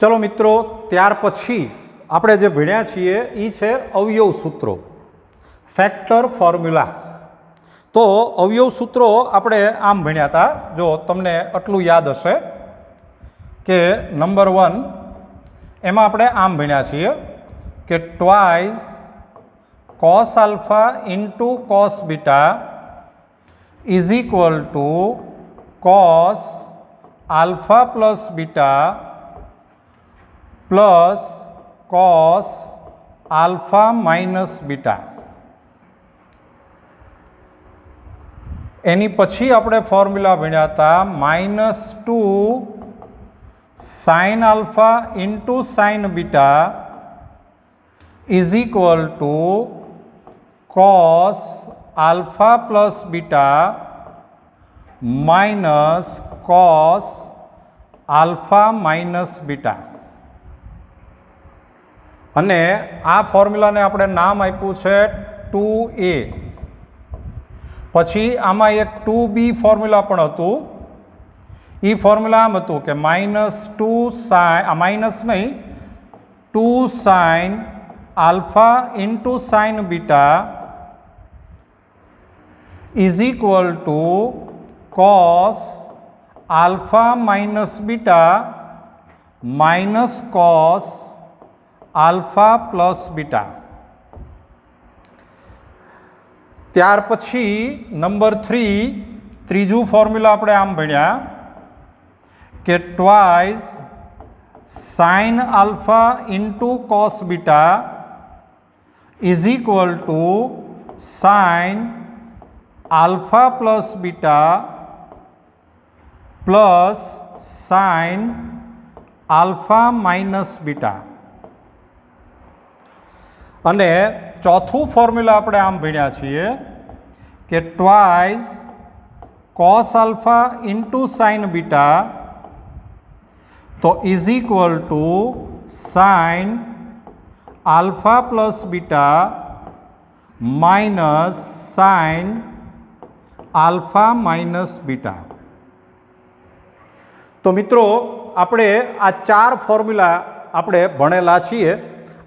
चलो मित्रों, त्यार पछी આપણે જે ભણ્યા છીએ એ છે અવયવ સૂત્રો, ફેક્ટર ફોર્મ્યુલા। તો અવયવ સૂત્રો આપણે આમ ભણ્યા હતા। જો તમને આટલું યાદ હશે કે નંબર 1 એમાં આપણે આમ ભણ્યા છીએ કે twice cos alpha into cos beta is equal to cos alpha plus beta plus cos alpha minus beta। એની પછી આપણે ફોર્મ્યુલા ભણ્યા હતા -2 sin alpha into sin beta is equal to cos alpha plus beta minus cos alpha minus beta। અને આ ફોર્મ્યુલાને આપણે નામ આપ્યું છે 2a। પછી આમાં એક 2b ફોર્મ્યુલા પણ હતું। એ ફોર્મ્યુલા આમ હતું કે -2 sin માઇનસ નહીં 2 sin alpha into sin beta is equal to cos alpha minus beta minus cos alpha plus beta। ત્યાર પછી નંબર 3 ત્રીજું ફોર્મ્યુલા આપણે આમ ભણ્યા કે twice sin alpha into cos beta is equal to sin alpha plus beta plus sin alpha minus beta। અને ચોથું formula આપણે આમ ભણ્યા છીએ કે twice cos alpha into sin beta તો is equal to sin alpha plus beta minus sin alpha minus beta। તો મિત્રો આપણે આ ચાર ફોર્મ્યુલા આપણે ભણેલા છીએ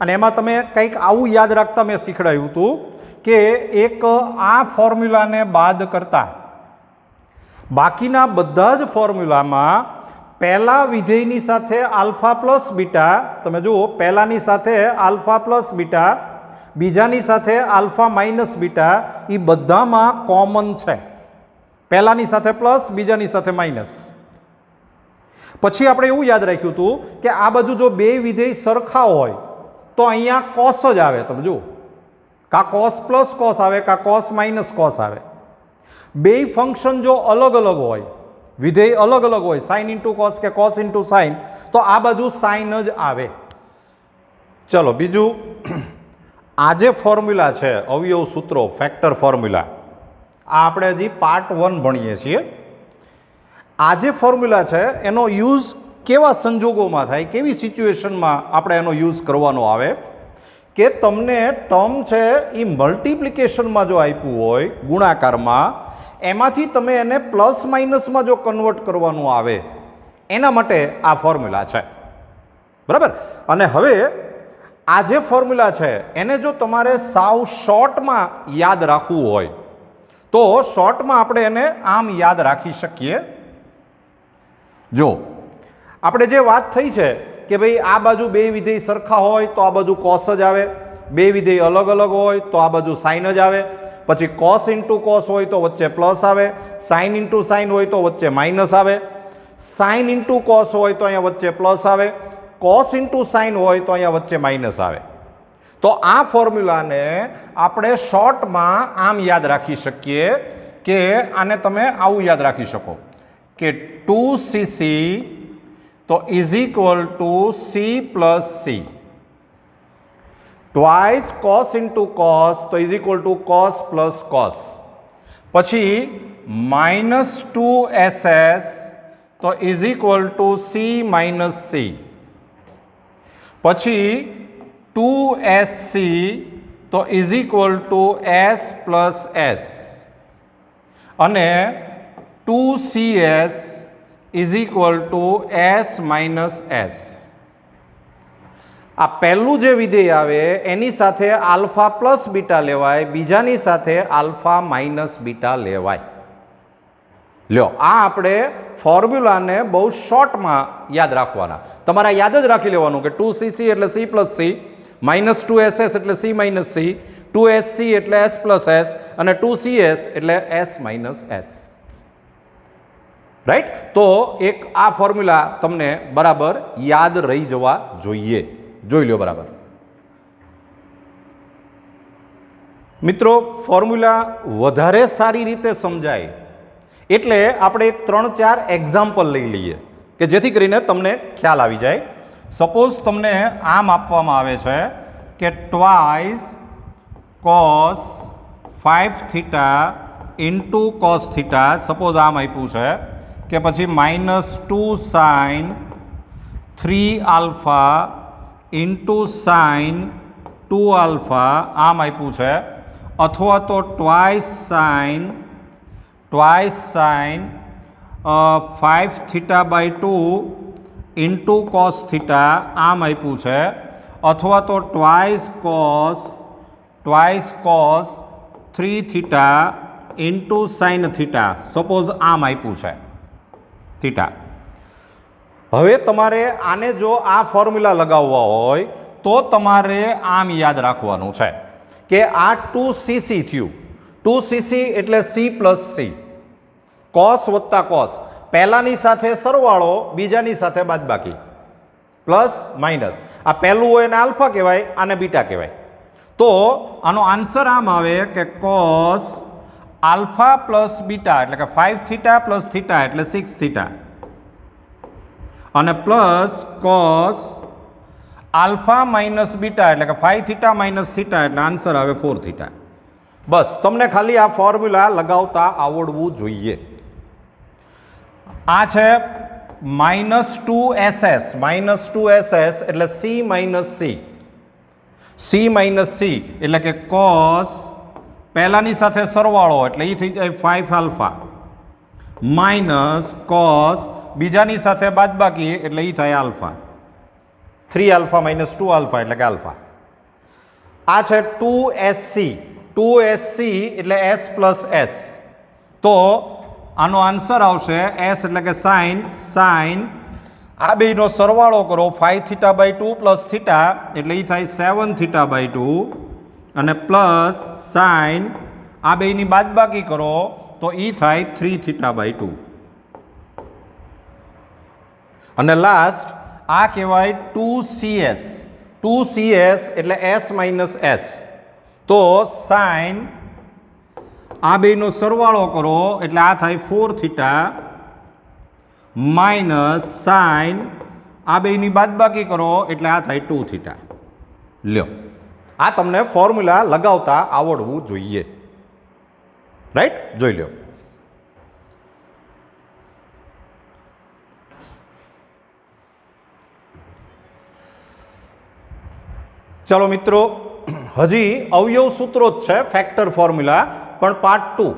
અને એમાં તમે કંઈક આવું યાદ રાખતા મેં શીખવાડ્યું હતું કે એક આ ફોર્મ્યુલાને બાદ કરતા બાકીના બધા જ ફોર્મ્યુલામાં પહેલા વિધેયની સાથે આલ્ફા પ્લસ બીટા, તમે જુઓ પહેલાની સાથે આલ્ફા પ્લસ બીટા, બીજાની સાથે આલ્ફા માઇનસ બીટા, એ બધામાં કોમન છે। પહેલાની સાથે પ્લસ, બીજાની સાથે માઇનસ। પછી આપણે એવું યાદ રાખ્યું હતું કે આ બાજુ જો બે વિધેય સરખા હોય તો અહીંયા કોસ જ આવે। તમે જુઓ કા કોસ પ્લસ કોસ આવે કા કોસ માઇનસ કોસ આવે। બે ફંક્શન જો અલગ અલગ હોય, વિધેય અલગ અલગ હોય, સાઇન ઇન્ટુ કોસ કે કોસ ઇન્ટુ સાઇન, તો આ બાજુ સાઇન જ આવે। ચલો બીજું, આ જે ફોર્મ્યુલા છે અવયવ સૂત્રો ફેક્ટર ફોર્મ્યુલા, આ આપણે હજી પાર્ટ 1 ભણીએ છીએ। આ જે ફોર્મ્યુલા છે એનો યુઝ કેવા સંજોગોમાં થાય, કેવી સિચ્યુએશનમાં આપણે એનો યુઝ કરવાનો આવે કે તમને ટર્મ છે એ મલ્ટિપ્લિકેશનમાં જો આપ્યું હોય ગુણાકારમાં, એમાંથી તમે એને પ્લસ માઇનસમાં જો કન્વર્ટ કરવાનું આવે એના માટે આ ફોર્મ્યુલા છે, બરાબર। અને હવે આ જે ફોર્મ્યુલા છે એને જો તમારે સાવ શોર્ટમાં યાદ રાખવું હોય તો શોર્ટમાં આપણે એને આમ યાદ રાખી શકીએ। જો આપણે જે વાત થઈ છે કે ભાઈ આ બાજુ બે વિધેય સરખા હોય તો આ બાજુ કોસ જ આવે, બે વિધેય અલગ અલગ હોય તો આ બાજુ સાઇન જ આવે, પછી કોસ ઇન્ટુ કોસ હોય તો વચ્ચે પ્લસ આવે, સાઇન ઇન્ટુ સાઇન હોય તો વચ્ચે માઇનસ આવે, સાઇન ઇન્ટુ કોસ હોય તો અહીંયા વચ્ચે પ્લસ આવે, કોસ ઇન્ટુ સાઇન હોય તો અહીંયા વચ્ચે માઇનસ આવે। તો આ ફોર્મ્યુલાને આપણે શોર્ટમાં આમ યાદ રાખી શકીએ કે આને તમે આવું યાદ રાખી શકો કે 2cc તો is equal to c plus c, twice cos into cos તો is equal to cos plus cos, પછી -2ss તો is equal to c minus c, પછી 2sc તો is equal to s plus s, અને 2cs is equal to s minus s। આ પહેલું જે વિધેય આવે એની સાથે આલ્ફા પ્લસ બીટા લેવાય, બીજાની સાથે આલ્ફા માઇનસ બીટા લેવાય. લ્યો, આ આપણે ફોર્મ્યુલાને બહુ શોર્ટમાં યાદ રાખવાના. તમારે યાદ જ રાખી લેવાનું કે 2cc એટલે c પ્લસ c, -2ss એટલે c માઇનસ c, 2sc એટલે s પ્લસ s અને 2cs એટલે s માઇનસ s. રાઈટ? તો એક આ ફોર્મ્યુલા તમને બરાબર યાદ રહી જવા જોઈએ. જોઈ લો બરાબર. મિત્રો, ફોર્મ્યુલા વધારે સારી રીતે સમજાય એટલે આપણે એક 3-4 એક્ઝામ્પલ લઈ લઈએ કે જેથી કરીને તમને ખ્યાલ આવી જાય. સપોઝ તમને આમ આપવામાં આવે છે કે twice cos 5θ into cos θ, suppose આમ આપ્યું છે કે પછી -2 sin 3α ઇન્ટુ sin 2α આમ આપ્યું છે, અથવા તો ટ્વાઇસ sin 5θ/2 ઇન્ટુ cos θ આમ આપ્યું છે, અથવા તો twice cos 3θ into sin θ, suppose આમ આપ્યું છે થીટા. હવે તમારે આને જો આ ફોર્મ્યુલા લગાવવા હોય તો તમારે આમ યાદ રાખવાનું છે કે આ 2cc થયું. 2cc એટલે c પ્લસ c, cos વત્તા cos, પહેલાની સાથે સરવાળો, બીજાની સાથે બાદબાકી, પ્લસ માઇનસ. આ પહેલું હોય એને આલ્ફા કહેવાય, આને બીટા કહેવાય. તો આનો આન્સર આમ આવે કે cos આલ્ફા પ્લસ બીટા એટલે કે 5θ પ્લસ θ એટલે 6θ, અને plus cos alpha minus beta એટલે કે 5θ માઇનસ θ એટલે આન્સર આવે 4θ. બસ તમને ખાલી આ ફોર્મ્યુલા લગાવતા આવડવું જોઈએ. આ છે -2ss, -2ss એટલે c minus c, c minus c એટલે કે cos પહેલાની સાથે સરવાળો એટલે એ થઈ જાય 5α માઇનસ cos બીજાની સાથે બાદબાકી એટલે એ થાય આલ્ફા, 3α માઇનસ 2α એટલે કે આલ્ફા. આ છે 2sc, 2sc એટલે s પ્લસ s. તો આનો આન્સર આવશે s એટલે કે સાઇન, આ બેનો સરવાળો કરો 5θ/2 પ્લસ θ એટલે એ થાય 7θ/2, અને પ્લસ સાઇન આ બેની બાદબાકી કરો તો એ થાય 3θ/2. અને લાસ્ટ આ કહેવાય 2cs, 2cs એટલે s માઇનસ s. તો સાઇન આ બેનો સરવાળો કરો એટલે આ થાય 4θ માઇનસ સાઇન આ બેની બાદબાકી કરો એટલે આ થાય 2θ. લ્યો, આ તમને ફોર્મ્યુલા લગાવતા આવડવું જોઈએ. રાઈટ? જોઈ લો. ચલો મિત્રો, હજી અવયવ સૂત્રો જ છે, ફેક્ટર ફોર્મ્યુલા, પણ પાર્ટ 2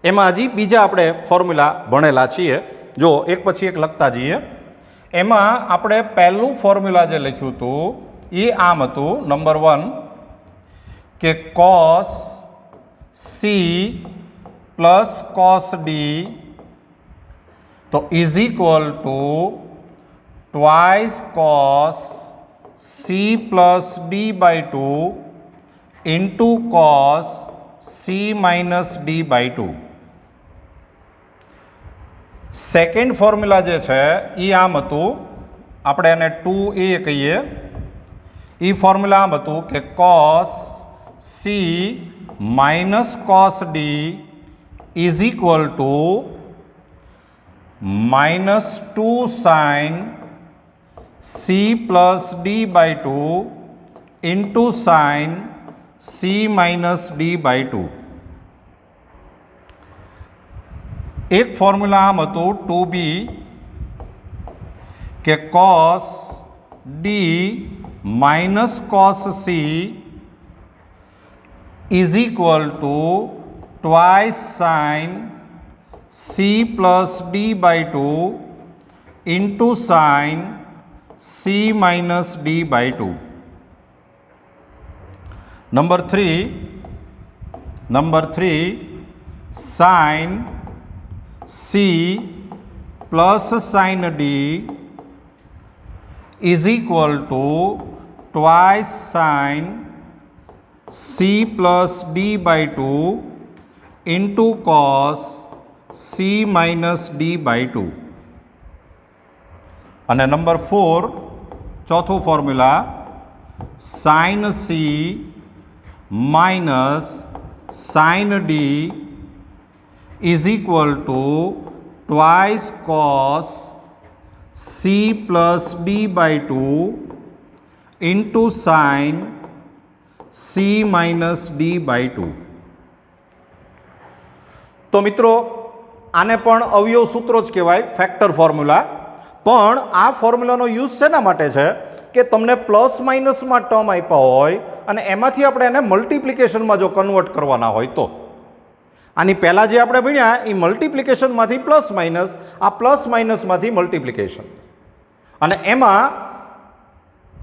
એમાં હજી બીજા આપણે ફોર્મ્યુલા ભણેલા છીએ. જો એક પછી એક લખતા જઈએ. એમાં આપણે પહેલું ફોર્મ્યુલા જે લખ્યું હતું એ આમ હતું, નંબર 1 કે cos c plus cos d તો is equal to twice cos c plus d/2 into cos c minus d/2. Second formula જે છે એ આમ હતું, આપણે એને 2a કહીએ. એ ફોર્મ્યુલા આમ હતું કે cos c minus cos d is equal to -2 sin c plus d/2 into sin c minus d/2. એક ફોર્મ્યુલા આમ હતું 2b કે cos d minus cos c is equal to twice sin c plus d/2 into sin c minus d by 2. Number 3 sin c plus sin d is equal to twice sin c plus d by 2 into cos c minus d by 2. અને number 4 ચોથું formula sin c minus sin d is equal to twice cos c plus d by 2 into sin c minus d by 2. તો મિત્રો આને પણ અવયવ સૂત્રો જ કહેવાય, ફેક્ટર ફોર્મ્યુલા. પણ આ ફોર્મ્યુલાનો યુઝ શેના માટે છે કે તમને પ્લસ માઇનસમાં ટર્મ આપ્યા હોય અને એમાંથી આપણે એને મલ્ટિપ્લિકેશનમાં જો કન્વર્ટ કરવાના હોય તો. આની પહેલાં જે આપણે ભણ્યા એ મલ્ટિપ્લિકેશનમાંથી પ્લસ માઇનસ, આ પ્લસ માઇનસમાંથી મલ્ટિપ્લિકેશન. અને એમાં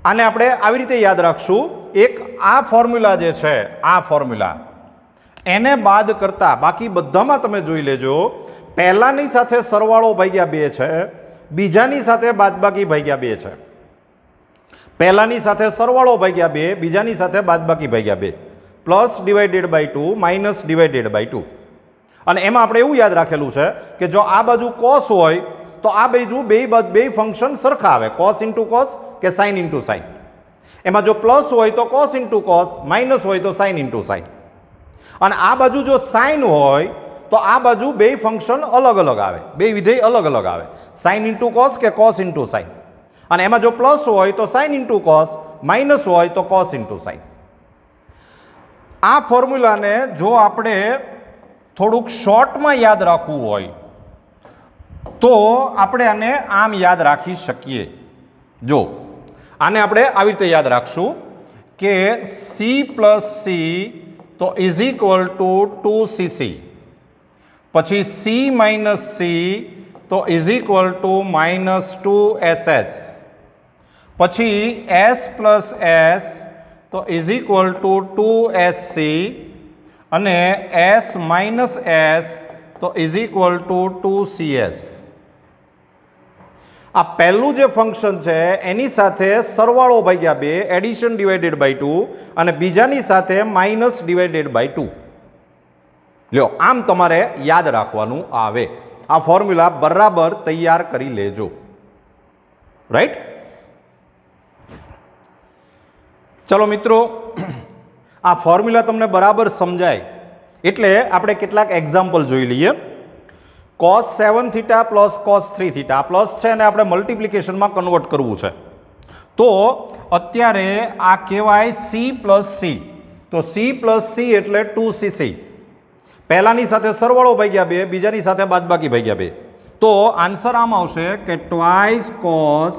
આને આપણે આવી રીતે યાદ રાખશું, એક આ ફોર્મ્યુલા જે છે, આ ફોર્મ્યુલા એને બાદ કરતા બાકી બધામાં તમે જોઈ લેજો, પહેલાની સાથે સરવાળો ભાગ્યા 2 છે, બીજાની સાથે બાદબાકી ભાગ્યા 2 છે. પહેલાની સાથે સરવાળો ભાગ્યા 2, બીજાની સાથે બાદબાકી ભાગ્યા 2, plus divided by 2 minus divided by 2. અને એમાં આપણે એવું યાદ રાખેલું છે કે જો આ બાજુ કોસ હોય તો આ બાજુ બે ફંક્શન સરખા આવે, કોસ ઇન્ટુ કોસ કે સાઇન ઇન્ટુ સાઇન. એમાં જો પ્લસ હોય તો કોસ ઇન્ટુ કોસ, માઇનસ હોય તો સાઇન ઇન્ટુ સાઇન. અને આ બાજુ જો સાઇન હોય તો આ બાજુ બે ફંક્શન અલગ અલગ આવે, બે વિધેય અલગ અલગ આવે, સાઇન ઇન્ટુ કોસ કે કોસ ઇન્ટુ સાઇન. અને એમાં જો પ્લસ હોય તો સાઇન ઇન્ટુ કોસ, માઇનસ હોય તો કોસ ઇન્ટુ સાઇન. આ ફોર્મ્યુલાને જો આપણે થોડુંક શોર્ટમાં યાદ રાખવું હોય તો આપણે આને આમ યાદ રાખી શકીએ. જો આને આપણે આવી રીતે યાદ રાખશું કે c પ્લસ સી તો ઇઝ ઇક્વલ ટુ 2cc, પછી c માઇનસ સી તો is equal two minus 2ss, પછી s પ્લસ એસ તો ઇઝ ઇક્વલ ટુ 2sc, અને s માઇનસ એસ તો ઇઝ ઇક્વલ ટુ 2cs. આ પહેલું જે ફંક્શન છે એની સાથે સરવાળો ભાગ્યા 2, એડિશન ડિવાઇડેડ બાય 2, અને બીજાની સાથે માઇનસ ડિવાઇડેડ બાય 2. લ્યો, આમ તમારે યાદ રાખવાનું આવે. આ ફોર્મ્યુલા બરાબર તૈયાર કરી લેજો. રાઈટ? ચલો મિત્રો, આ ફોર્મ્યુલા તમને બરાબર સમજાય એટલે આપણે કેટલાક એક્ઝામ્પલ જોઈ લઈએ. cos 7 theta plus cos 3 theta plus છે અને આપણે મલ્ટિપ્લિકેશનમાં કન્વર્ટ કરવું છે. તો અત્યારે આ કહેવાય c પ્લસ સી. તો c પ્લસ સી એટલે 2cc. પહેલાની સાથે સરવાળો ભાગ્યા 2, બીજાની સાથે બાદબાકી ભાગ્યા 2. તો આન્સર આમ આવશે કે ટ્વાઇસ કોસ,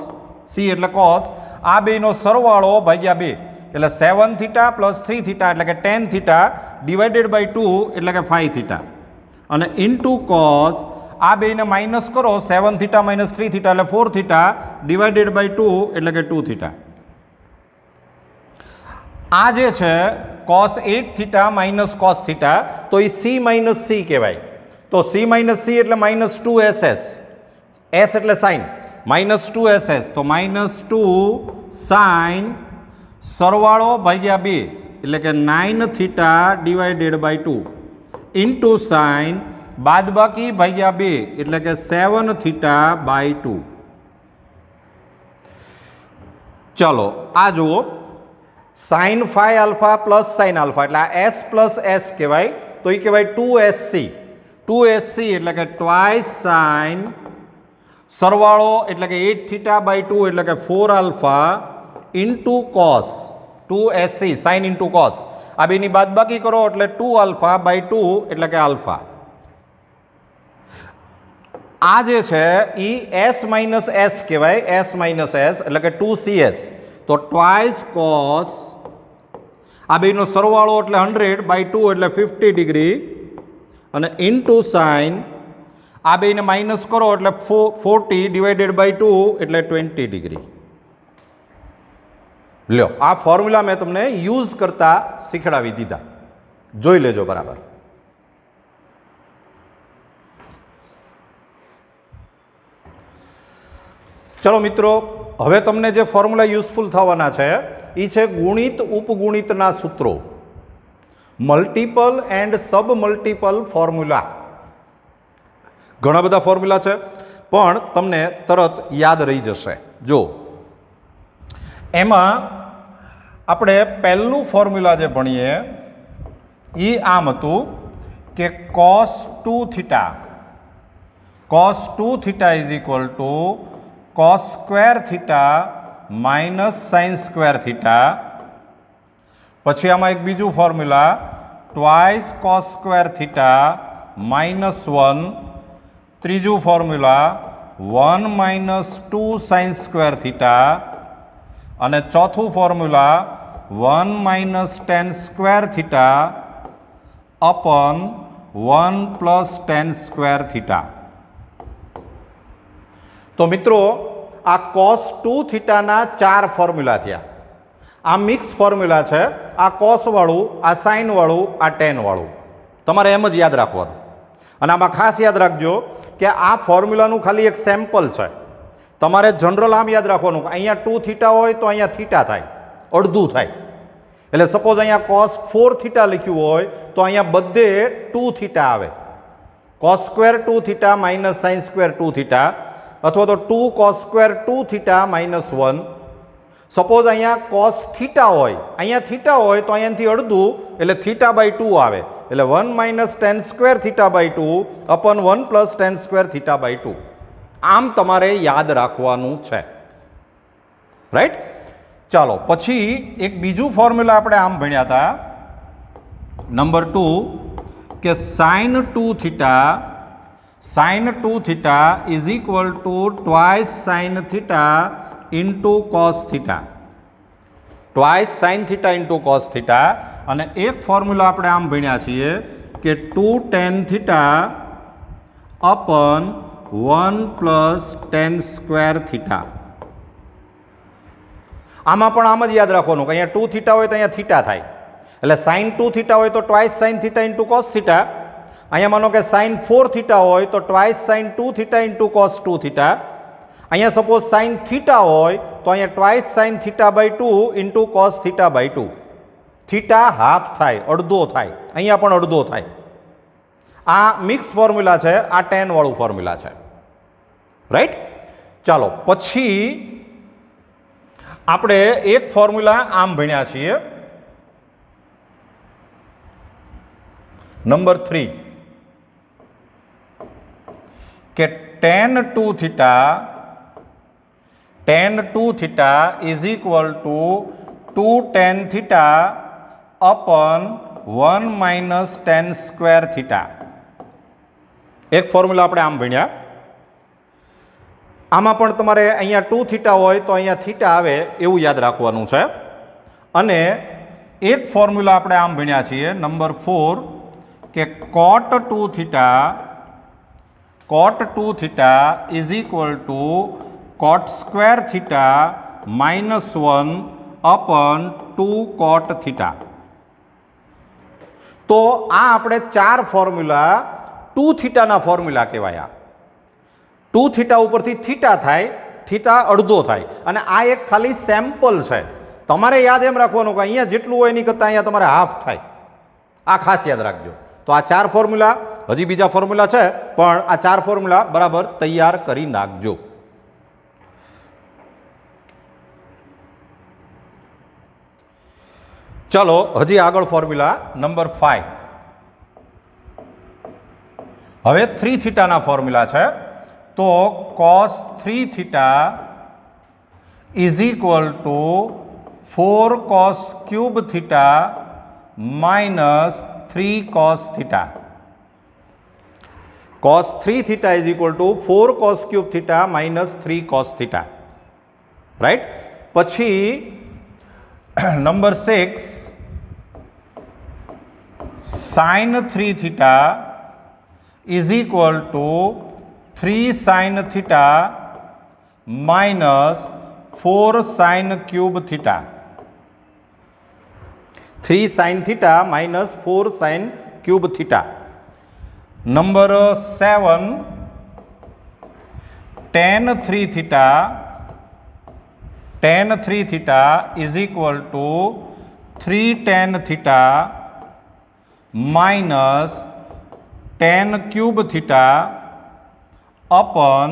સી એટલે કોસ, આ બેનો સરવાળો ભાગ્યા 2 એટલે 7 થીટા પ્લસ 3 થીટા એટલે કે 10 થીટા ડિવાઇડેડ બાય 2 એટલે કે 5 થીટા, અને ઇન્ટુ કોસ આ બેને માઇનસ કરો, 7 થીટા માઇનસ 3 થીટા એટલે 4 થીટા ડિવાઇડેડ બાય 2 એટલે કે 2 થીટા. આ જે છે cos 8 theta minus cos theta, તો એ c માઇનસ સી કહેવાય. તો c માઇનસ સી એટલે માઇનસ 2ss, s એટલે સાઇન, માઇનસ 2ss તો માઇનસ 2 સાઇન સરવાળો ભાગ્યા 2 એટલે કે 9 theta divided by 2 into sine બાદબાકી ભાગ્યા 2 એટલે કે 7 થીટા બાય 2. ચલો આ જુઓ, sine phi alpha plus sine alpha એટલે આ s પ્લસ એસ કહેવાય, તો એ કહેવાય 2sc. 2sc એટલે કે ટ્વાઇસ સાઇન સરવાળો એટલે કે 8 થીટા બાય 2 એટલે કે 4 alpha into cos 2sc sine into cos. આ બેની બાદબાકી કરો એટલે 2 આલ્ફા બાય 2 એટલે કે આલ્ફા. આ જે છે એ s માઇનસ એસ કહેવાય, s માઇનસ એસ એટલે કે 2cs. તો ટ્વાઇસ કોસ આ બેનો સરવાળો એટલે 100 બાય 2 એટલે 50 ડિગ્રી, અને ઇન્ટુ સાઇન આ બેને માઇનસ કરો એટલે 40 ડિવાઇડેડ બાય 2 એટલે 20 ડિગ્રી. લ્યો, આ ફોર્મ્યુલા મેં તમને યુઝ કરતા શીખડાવી દીધા, જોઈ લેજો બરાબર. ચલો મિત્રો, હવે તમને જે ફોર્મ્યુલા યુઝફુલ થવાના છે એ છે ગુણિત ઉપગુણિતના સૂત્રો, multiple and sub multiple formula. ઘણા બધા ફોર્મ્યુલા છે પણ તમને તરત યાદ રહી જશે. જો એમાં આપણે પહેલું ફોર્મ્યુલા જે ભણીએ એ આમ હતું કે cos 2 theta is equal to cos square theta minus sine square theta. પછી આમાં એક બીજું formula twice cos square theta minus 1. ત્રીજું formula 1 minus 2 sine square theta. અને ચોથું formula 1 minus ten square theta upon 1 plus ten square theta. તો મિત્રો, આ cos 2 થીટાના 4 ફોર્મ્યુલા થયા. આ મિક્સ ફોર્મ્યુલા છે. આ cos વાળું, આ સાઇન વાળું, આ ટેન વાળું. તમારે એમ જ યાદ રાખવાનું. અને આમાં ખાસ યાદ રાખજો કે આ ફોર્મ્યુલાનું ખાલી એક સેમ્પલ છે. તમારે જનરલ આમ યાદ રાખવાનું કે અહીંયા 2 થીટા હોય તો અહીંયા થીટા થાય, અડધું થાય. એટલે સપોઝ અહીંયા cos 4 થીટા લખ્યું હોય તો અહીંયા બધે 2 થીટા આવે. cos square 2 theta minus sine square 2 theta, અથવા તો 2 cos square 2 theta minus 1. Suppose અહીંયા cos થીટા હોય, અહીંયા થીટા હોય તો અહીંયાથી અડધું એટલે થીટા બાય 2 આવે. એટલે 1 minus ten square theta by 2 અપન 1 plus ten square theta by 2. આમ તમારે યાદ રાખવાનું છે, રાઈટ? ચાલો, પછી એક બીજું ફોર્મ્યુલા આપણે આમ ભણ્યા હતા, નંબર 2, કે sine 2 theta is equal to twice sine theta into cos theta. Twice sine theta into cos theta. અને એક ફોર્મ્યુલા આપણે આમ ભણ્યા છીએ કે 2 tan theta upon 1 plus ten square theta. આમાં પણ આમ જ યાદ રાખવાનું કે અહીંયા 2 થીટા હોય તો અહીંયા થીટા થાય. એટલે સાઇન 2 થીટા હોય તો twice sine theta into cos theta. અહીંયા માનો કે સાઇન 4 થીટા હોય તો twice sine 2 theta into cos 2 theta. અહીંયા સપોઝ સાઇન થીટા હોય તો અહીંયા twice sine theta by 2 into cos theta by 2. Theta half થાય, અડધો થાય. અહીંયા પણ અડધો થાય. આ મિક્સ ફોર્મ્યુલા છે, આ 10 વાળું ફોર્મ્યુલા છે, રાઈટ? ચાલો, પછી આપણે એક ફોર્મ્યુલા આમ ભણ્યા છીએ, નંબર 3, કે tan 2 theta is equal to 2 tan theta upon 1 minus ten square theta. એક ફોર્મ્યુલા આપણે આમ ભણ્યા. આમાં પણ તમારે અહીંયા 2 થીટા હોય તો અહીંયા થીટા આવે એવું યાદ રાખવાનું છે. અને એક ફોર્મ્યુલા આપણે આમ ભણ્યા છીએ, નંબર 4, કે cot 2 theta is equal two cot square theta minus 1 અપન 2 cot theta. તો આ આપણે 4 ફોર્મ્યુલા 2 થીટાના ફોર્મ્યુલા કહેવાય. 2 થીટા ઉપરથી થીટા થાય, થીટા અડધો થાય. અને આ એક ખાલી સેમ્પલ છે. તમારે યાદ એમ રાખવાનું કે અહીંયા જેટલું હોય એની કરતાં અહીંયા તમારે હાફ થાય. આ ખાસ યાદ રાખજો. તો આ 4 ફોર્મ્યુલા, હજી બીજા ફોર્મ્યુલા છે પણ આ 4 ફોર્મ્યુલા બરાબર તૈયાર કરી નાખજો. ચાલો, હજી આગળ ફોર્મ્યુલા નંબર 5. હવે 3 થીટાના ફોર્મ્યુલા છે. તો cos 3 theta is equal to 4 cos cube theta minus 3 cos theta. cos 3 theta is equal to 4 cos cube theta minus 3 cos theta, right? પછી number 6, sin 3 theta is equal to 3 sin theta minus 4 sin cube theta. 3 sin theta minus 4 sin cube theta. Number 7, tan 3 theta is equal to 3 tan theta minus tan cube theta upon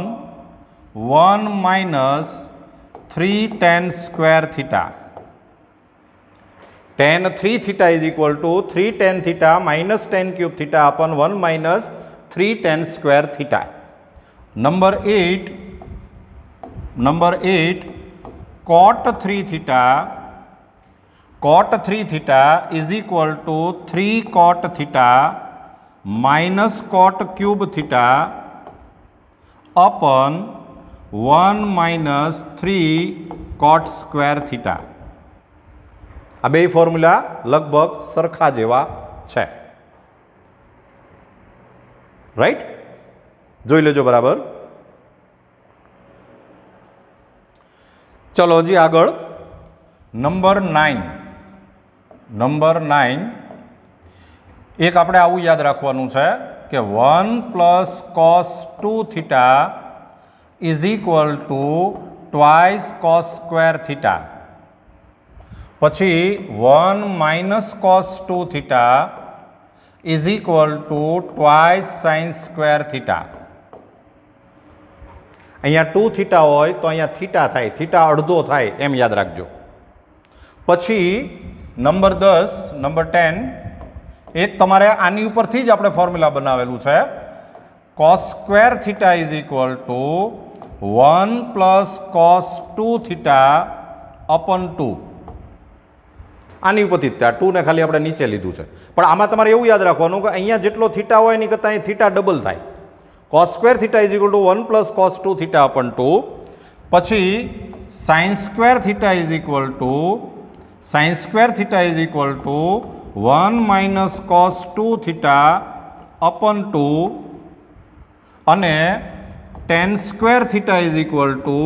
1 minus 3 tan square theta. Tan 3 theta is equal to 3 tan theta minus tan cube theta upon 1 minus 3 tan square theta. Number 8, cot 3 theta is equal to 3 cot theta minus cot cube theta upon 1 minus 3 cot square theta. આ બે formula લગભગ સરખા જેવા છે, right? જોઈ લેજો બરાબર. ચલો હજી આગળ નંબર 9 એક આપણે આવું યાદ રાખવાનું છે કે 1 plus cos 2 theta is equal to twice cos square theta. પછી 1 minus cos 2 theta is equal to twice sign square theta. અહીંયા 2 થીટા હોય તો અહીંયા થીટા થાય, થીટા અડધો થાય એમ યાદ રાખજો. પછી નંબર 10 એક તમારે આની ઉપરથી જ આપણે ફોર્મ્યુલા બનાવેલું છે. cos square theta is equal to 1 plus cos 2 theta upon 2. આની ઉપરથી જ 2 ને ખાલી આપણે નીચે લીધું છે, પણ આમાં તમારે એવું યાદ રાખવાનું કે અહીંયા જેટલો થીટા હોય એની કરતાં અહીં થીટા ડબલ થાય. cos square theta is equal to 1 plus cos 2 theta upon 2. પછી sin square theta is equal to 1 minus cos 2 theta upon 2 અને tan square theta is equal to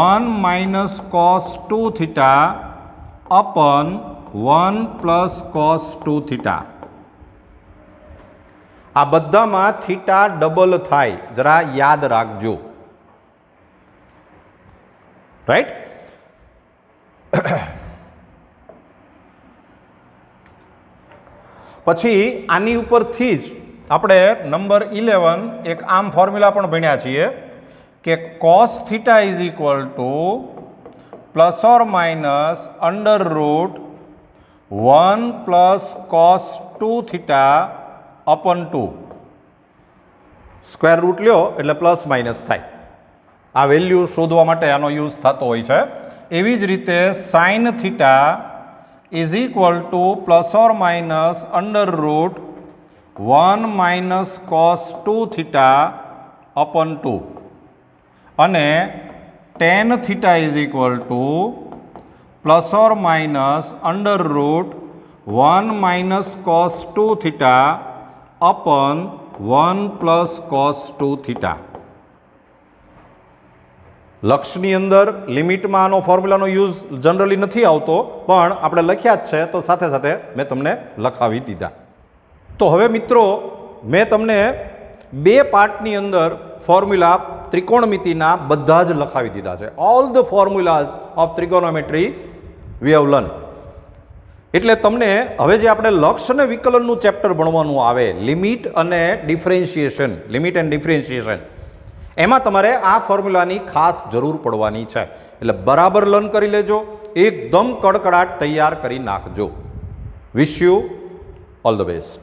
1 minus cos 2 theta upon 1 plus cos 2 theta. આ બધામાં theta double થાય, જરા યાદ રાખજો, right? પછી આની ઉપરથી જ આપણે નંબર 11 એક આમ ફોર્મ્યુલા પણ ભણ્યા છીએ કે cos theta is equal to plus or minus under root 1 plus cos 2 theta upon 2. Square root લ્યો એટલે પ્લસ માઇનસ થાય. આ વેલ્યુ શોધવા માટે આનો યુઝ થતો હોય છે. એવી જ રીતે sine theta is equal to plus or minus under root 1 minus cos 2 theta upon 2 અને tan theta is equal to plus or minus under root 1 minus cos 2 theta upon 1 plus cos 2 theta. લક્ષની અંદર લિમિટમાં આનો ફોર્મ્યુલાનો use generally નથી આવતો, પણ આપણે લખ્યા જ છે તો સાથે સાથે મેં તમને લખાવી દીધા. તો હવે મિત્રો મેં તમને 2 પાર્ટની અંદર ફોર્મ્યુલા ત્રિકોણમિતિના બધા જ લખાવી દીધા છે. All the formulas of trigonometry we have learn. એટલે તમને હવે જે આપણે લક્ષ અને વિકલનનું ચેપ્ટર ભણવાનું આવે, લિમિટ અને ડિફરન્શિએશન, લિમિટ એન્ડ ડિફરન્શિએશન, એમાં તમારે આ ફોર્મ્યુલાની ખાસ જરૂર પડવાની છે. એટલે બરાબર લર્ન કરી લેજો, એકદમ કડકડાટ તૈયાર કરી નાખજો. Wish you all the best.